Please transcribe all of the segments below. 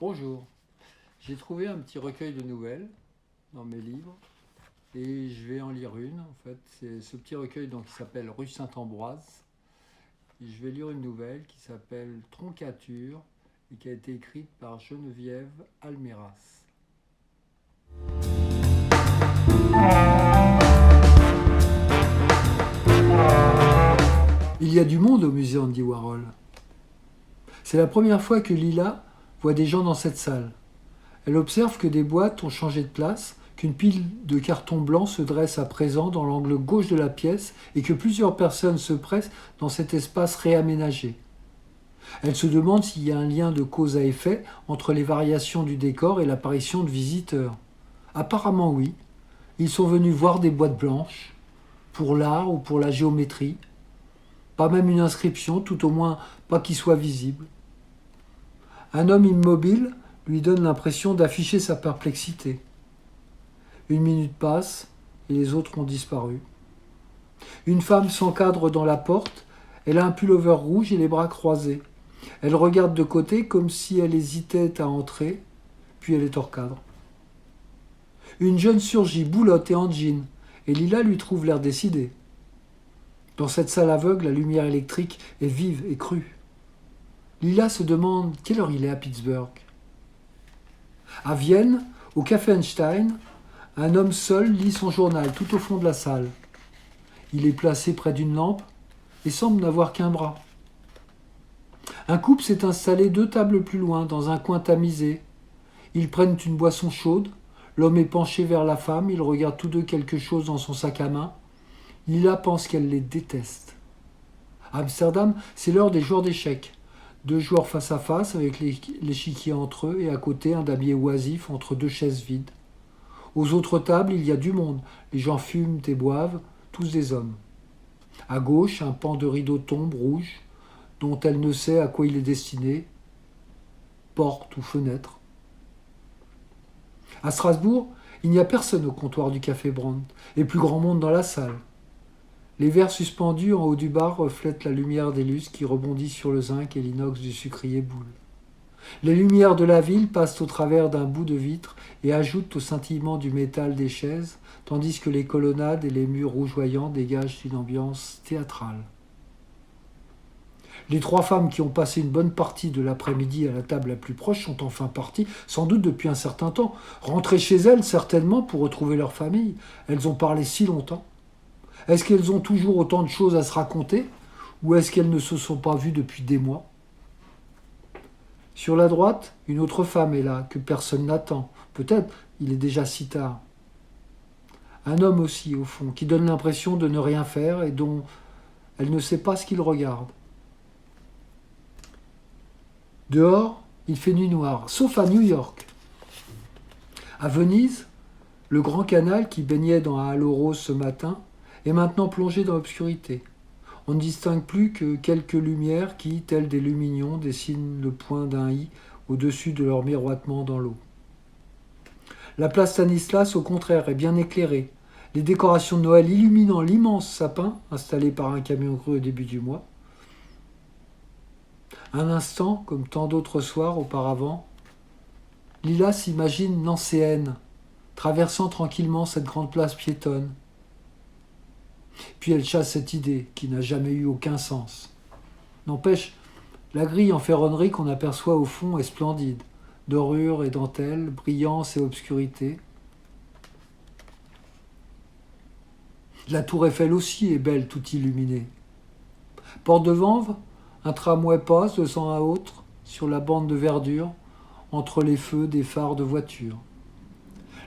Bonjour, j'ai trouvé un petit recueil de nouvelles dans mes livres et je vais en lire une. En fait, c'est ce petit recueil qui s'appelle Rue Saint-Ambroise. Et je vais lire une nouvelle qui s'appelle Troncature et qui a été écrite par Geneviève Alméras. Il y a du monde au musée Andy Warhol. C'est la première fois que Lila voit des gens dans cette salle. Elle observe que des boîtes ont changé de place, qu'une pile de carton blanc se dresse à présent dans l'angle gauche de la pièce et que plusieurs personnes se pressent dans cet espace réaménagé. Elle se demande s'il y a un lien de cause à effet entre les variations du décor et l'apparition de visiteurs. Apparemment oui. Ils sont venus voir des boîtes blanches, pour l'art ou pour la géométrie. Pas même une inscription, tout au moins pas qui soit visible. Un homme immobile lui donne l'impression d'afficher sa perplexité. Une minute passe et les autres ont disparu. Une femme s'encadre dans la porte, elle a un pullover rouge et les bras croisés. Elle regarde de côté comme si elle hésitait à entrer, puis elle est hors cadre. Une jeune surgit, boulotte et en jean, et Lila lui trouve l'air décidé. Dans cette salle aveugle, la lumière électrique est vive et crue. Lila se demande quelle heure il est à Pittsburgh. À Vienne, au Café Einstein, un homme seul lit son journal tout au fond de la salle. Il est placé près d'une lampe et semble n'avoir qu'un bras. Un couple s'est installé 2 tables plus loin, dans un coin tamisé. Ils prennent une boisson chaude. L'homme est penché vers la femme. Ils regardent tous deux quelque chose dans son sac à main. Lila pense qu'elle les déteste. À Amsterdam, c'est l'heure des joueurs d'échecs. 2 joueurs face à face avec l'échiquier entre eux et à côté un damier oisif entre 2 chaises vides. Aux autres tables, il y a du monde. Les gens fument et boivent, tous des hommes. À gauche, un pan de rideau tombe rouge, dont elle ne sait à quoi il est destiné, porte ou fenêtre. À Strasbourg, il n'y a personne au comptoir du Café Brandt, et plus grand monde dans la salle. Les verres suspendus en haut du bar reflètent la lumière des lustres qui rebondit sur le zinc et l'inox du sucrier boule. Les lumières de la ville passent au travers d'un bout de vitre et ajoutent au scintillement du métal des chaises, tandis que les colonnades et les murs rougeoyants dégagent une ambiance théâtrale. Les 3 femmes qui ont passé une bonne partie de l'après-midi à la table la plus proche sont enfin parties, sans doute depuis un certain temps, rentrées chez elles certainement pour retrouver leur famille. Elles ont parlé si longtemps. Est-ce qu'elles ont toujours autant de choses à se raconter, ou est-ce qu'elles ne se sont pas vues depuis des mois ? Sur la droite, une autre femme est là, que personne n'attend. Peut-être il est déjà si tard. Un homme aussi, au fond, qui donne l'impression de ne rien faire et dont elle ne sait pas ce qu'il regarde. Dehors, il fait nuit noire, sauf à New York. À Venise, le grand canal qui baignait dans un halo rose ce matin est maintenant plongé dans l'obscurité. On ne distingue plus que quelques lumières qui, telles des lumignons, dessinent le point d'un i au-dessus de leur miroitement dans l'eau. La place Stanislas, au contraire, est bien éclairée. Les décorations de Noël illuminant l'immense sapin installé par un camion cru au début du mois. Un instant, comme tant d'autres soirs auparavant, Lila s'imagine nancéenne, traversant tranquillement cette grande place piétonne. Puis elle chasse cette idée qui n'a jamais eu aucun sens. N'empêche, la grille en ferronnerie qu'on aperçoit au fond est splendide. Dorure et dentelle, brillance et obscurité. La tour Eiffel aussi est belle, tout illuminée. Porte de Vanves, un tramway passe de temps à autre sur la bande de verdure, entre les feux des phares de voitures.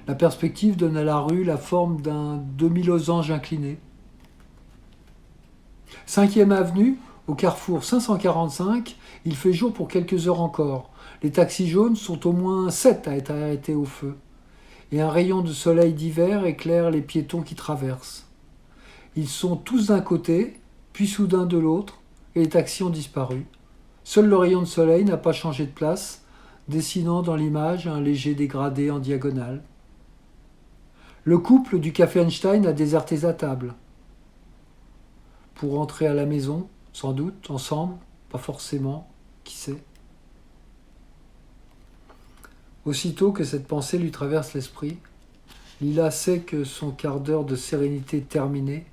La perspective donne à la rue la forme d'un demi-losange incliné. 5e avenue, au carrefour 545, il fait jour pour quelques heures encore. Les taxis jaunes sont au moins 7 à être arrêtés au feu. Et un rayon de soleil d'hiver éclaire les piétons qui traversent. Ils sont tous d'un côté, puis soudain de l'autre, et les taxis ont disparu. Seul le rayon de soleil n'a pas changé de place, dessinant dans l'image un léger dégradé en diagonale. Le couple du Café Einstein a déserté sa table. Pour rentrer à la maison, sans doute, ensemble, pas forcément, qui sait. Aussitôt que cette pensée lui traverse l'esprit, Lila sait que son quart d'heure de sérénité est terminé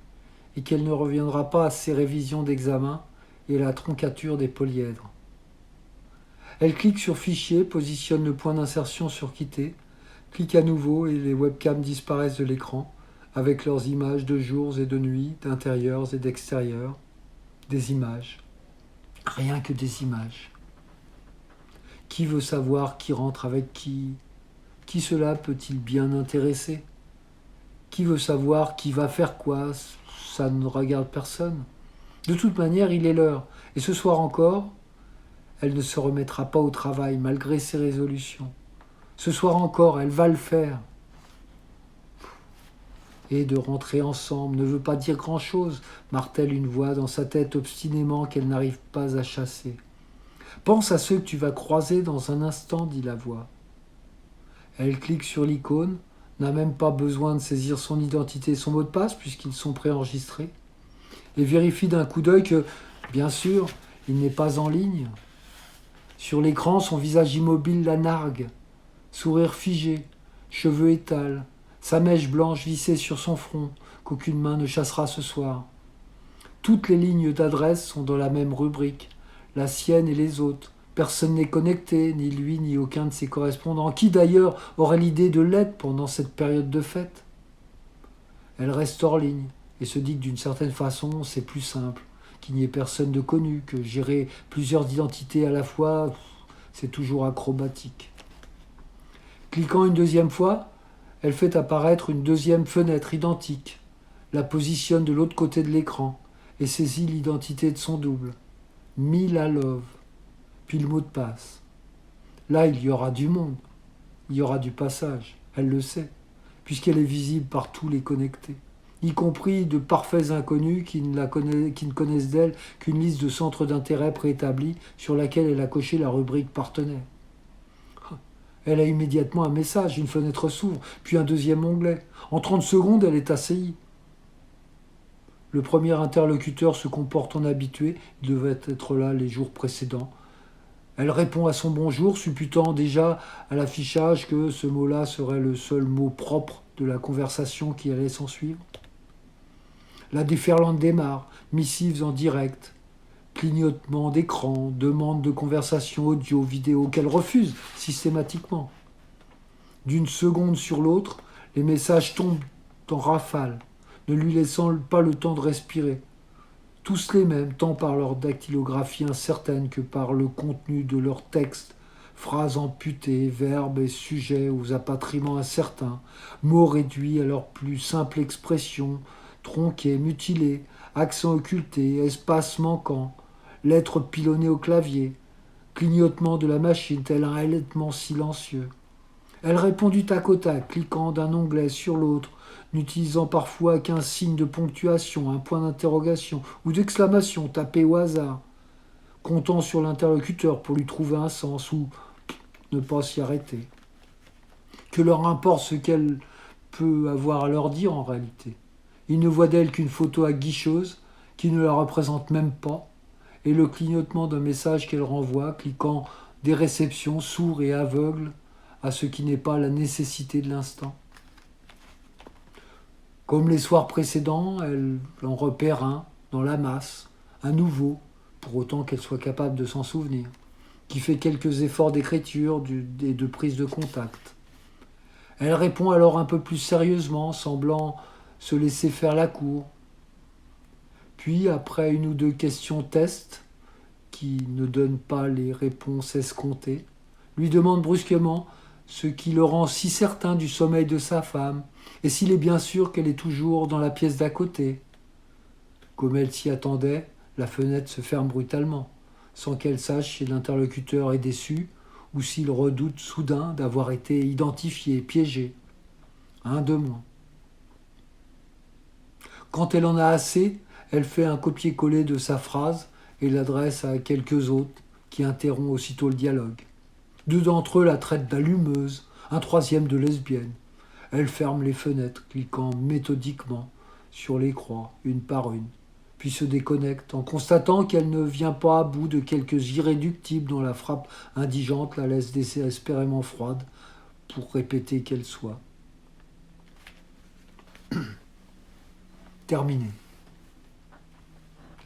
et qu'elle ne reviendra pas à ses révisions d'examen et à la troncature des polyèdres. Elle clique sur Fichier, positionne le point d'insertion sur Quitter, clique à nouveau et les webcams disparaissent de l'écran avec leurs images de jours et de nuits, d'intérieurs et d'extérieurs. Des images. Rien que des images. Qui veut savoir qui rentre avec qui? Qui cela peut-il bien intéresser? Qui veut savoir qui va faire quoi? Ça ne regarde personne. De toute manière, il est l'heure. Et ce soir encore, elle ne se remettra pas au travail malgré ses résolutions. Ce soir encore, elle va le faire. Et de rentrer ensemble ne veut pas dire grand-chose, martèle une voix dans sa tête obstinément qu'elle n'arrive pas à chasser. Pense à ceux que tu vas croiser dans un instant, dit la voix. Elle clique sur l'icône, n'a même pas besoin de saisir son identité et son mot de passe puisqu'ils sont préenregistrés, et vérifie d'un coup d'œil que, bien sûr, il n'est pas en ligne. Sur l'écran, son visage immobile la nargue, sourire figé, cheveux étales, sa mèche blanche vissée sur son front, qu'aucune main ne chassera ce soir. Toutes les lignes d'adresse sont dans la même rubrique, la sienne et les autres. Personne n'est connecté, ni lui, ni aucun de ses correspondants. Qui d'ailleurs aurait l'idée de l'être pendant cette période de fête? Elle reste hors ligne et se dit que d'une certaine façon, c'est plus simple, qu'il n'y ait personne de connu, que gérer plusieurs identités à la fois, c'est toujours acrobatique. Cliquant une deuxième fois, elle fait apparaître une deuxième fenêtre identique, la positionne de l'autre côté de l'écran et saisit l'identité de son double. Mila Love, puis le mot de passe. Là, il y aura du monde, il y aura du passage, elle le sait, puisqu'elle est visible par tous les connectés, y compris de parfaits inconnus qui ne connaissent d'elle qu'une liste de centres d'intérêt préétablis sur laquelle elle a coché la rubrique partenaire. Elle a immédiatement un message, une fenêtre s'ouvre, puis un deuxième onglet. En 30 secondes, elle est assaillie. Le premier interlocuteur se comporte en habitué, il devait être là les jours précédents. Elle répond à son bonjour, supputant déjà à l'affichage que ce mot-là serait le seul mot propre de la conversation qui allait s'ensuivre. La déferlante démarre, missives en direct, clignotement d'écran, demande de conversation audio, vidéo, qu'elle refuse systématiquement. D'une seconde sur l'autre, les messages tombent en rafale, ne lui laissant pas le temps de respirer. Tous les mêmes, tant par leur dactylographie incertaine que par le contenu de leurs textes, phrases amputées, verbes et sujets aux apatriements incertains, mots réduits à leur plus simple expression, tronqués, mutilés, accents occultés, espaces manquants, lettres pilonnées au clavier, clignotement de la machine tel un halètement silencieux. Elle répond du tac au tac, cliquant d'un onglet sur l'autre, n'utilisant parfois qu'un signe de ponctuation, un point d'interrogation ou d'exclamation tapé au hasard, comptant sur l'interlocuteur pour lui trouver un sens ou ne pas s'y arrêter. Que leur importe ce qu'elle peut avoir à leur dire en réalité. Il ne voit d'elle qu'une photo aguicheuse qui ne la représente même pas, et le clignotement d'un message qu'elle renvoie, cliquant des réceptions sourds et aveugles à ce qui n'est pas la nécessité de l'instant. Comme les soirs précédents, elle en repère un dans la masse, un nouveau, pour autant qu'elle soit capable de s'en souvenir, qui fait quelques efforts d'écriture et de prise de contact. Elle répond alors un peu plus sérieusement, semblant se laisser faire la cour. Puis, après une ou deux questions test, qui ne donnent pas les réponses escomptées, lui demande brusquement ce qui le rend si certain du sommeil de sa femme, et s'il est bien sûr qu'elle est toujours dans la pièce d'à côté. Comme elle s'y attendait, la fenêtre se ferme brutalement, sans qu'elle sache si l'interlocuteur est déçu ou s'il redoute soudain d'avoir été identifié, piégé. Un de moins. Quand elle en a assez, elle fait un copier-coller de sa phrase et l'adresse à quelques autres qui interrompent aussitôt le dialogue. Deux d'entre eux la traitent d'allumeuse, un troisième de lesbienne. Elle ferme les fenêtres, cliquant méthodiquement sur les croix, une par une, puis se déconnecte en constatant qu'elle ne vient pas à bout de quelques irréductibles dont la frappe indigente la laisse désespérément froide pour répéter qu'elle soit. Terminé.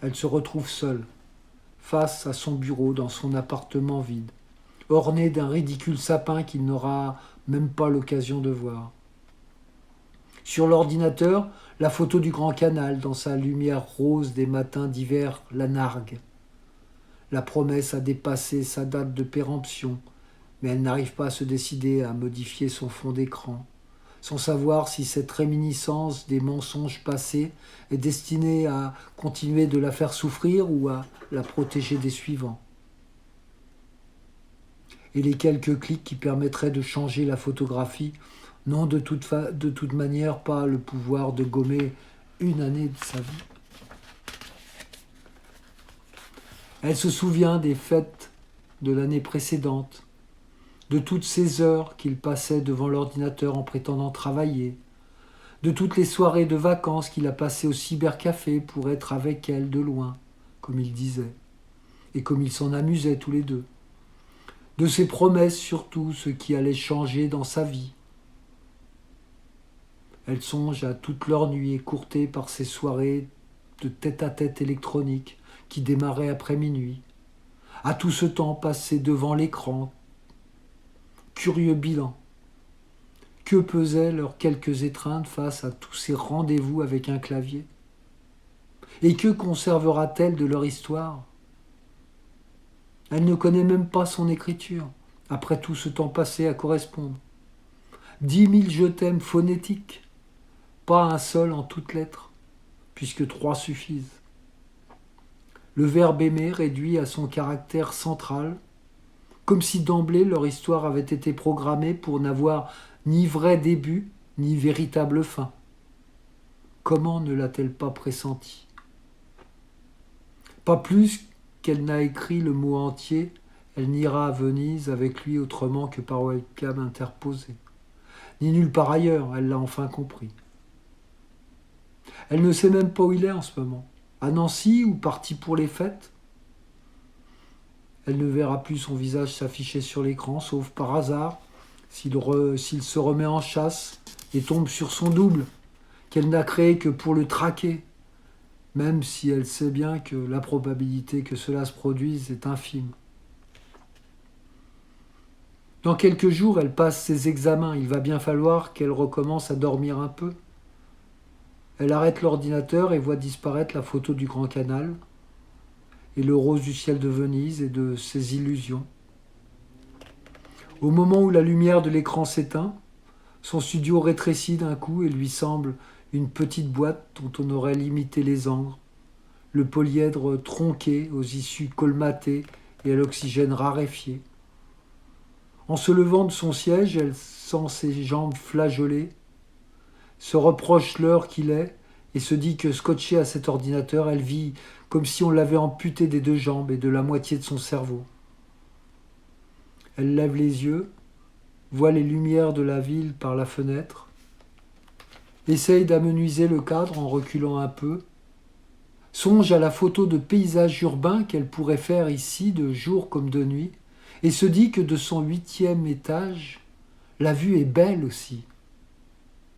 Elle se retrouve seule, face à son bureau dans son appartement vide, orné d'un ridicule sapin qu'il n'aura même pas l'occasion de voir. Sur l'ordinateur, la photo du Grand Canal dans sa lumière rose des matins d'hiver la nargue. La promesse a dépassé sa date de péremption, mais elle n'arrive pas à se décider à modifier son fond d'écran, sans savoir si cette réminiscence des mensonges passés est destinée à continuer de la faire souffrir ou à la protéger des suivants. Et les quelques clics qui permettraient de changer la photographie n'ont de toute manière pas le pouvoir de gommer une année de sa vie. Elle se souvient des fêtes de l'année précédente, de toutes ces heures qu'il passait devant l'ordinateur en prétendant travailler, de toutes les soirées de vacances qu'il a passées au cybercafé pour être avec elle de loin, comme il disait, et comme ils s'en amusaient tous les deux, de ses promesses surtout, ce qui allait changer dans sa vie. Elle songe à toutes leurs nuits écourtées par ces soirées de tête-à-tête électronique qui démarraient après minuit, à tout ce temps passé devant l'écran. Curieux bilan. Que pesaient leurs quelques étreintes face à tous ces rendez-vous avec un clavier? Et que conservera-t-elle de leur histoire? Elle ne connaît même pas son écriture, après tout ce temps passé à correspondre. 10 000 je t'aime phonétiques, pas un seul en toutes lettres, puisque 3 suffisent. Le verbe aimer réduit à son caractère central, comme si d'emblée leur histoire avait été programmée pour n'avoir ni vrai début, ni véritable fin. Comment ne l'a-t-elle pas pressenti? Pas plus qu'elle n'a écrit le mot entier, elle n'ira à Venise avec lui autrement que par webcam interposée. Ni nulle part ailleurs, elle l'a enfin compris. Elle ne sait même pas où il est en ce moment. À Nancy ou parti pour les fêtes? Elle ne verra plus son visage s'afficher sur l'écran, sauf par hasard, s'il se remet en chasse et tombe sur son double, qu'elle n'a créé que pour le traquer, même si elle sait bien que la probabilité que cela se produise est infime. Dans quelques jours, elle passe ses examens. Il va bien falloir qu'elle recommence à dormir un peu. Elle arrête l'ordinateur et voit disparaître la photo du Grand Canal et le rose du ciel de Venise et de ses illusions. Au moment où la lumière de l'écran s'éteint, son studio rétrécit d'un coup et lui semble une petite boîte dont on aurait limité les angles, le polyèdre tronqué aux issues colmatées et à l'oxygène raréfié. En se levant de son siège, elle sent ses jambes flageoler, se reproche l'heure qu'il est et se dit que scotchée à cet ordinateur, elle vit comme si on l'avait amputée des 2 jambes et de la moitié de son cerveau. Elle lève les yeux, voit les lumières de la ville par la fenêtre, essaye d'amenuiser le cadre en reculant un peu, songe à la photo de paysage urbain qu'elle pourrait faire ici de jour comme de nuit, et se dit que de son 8e étage, la vue est belle aussi.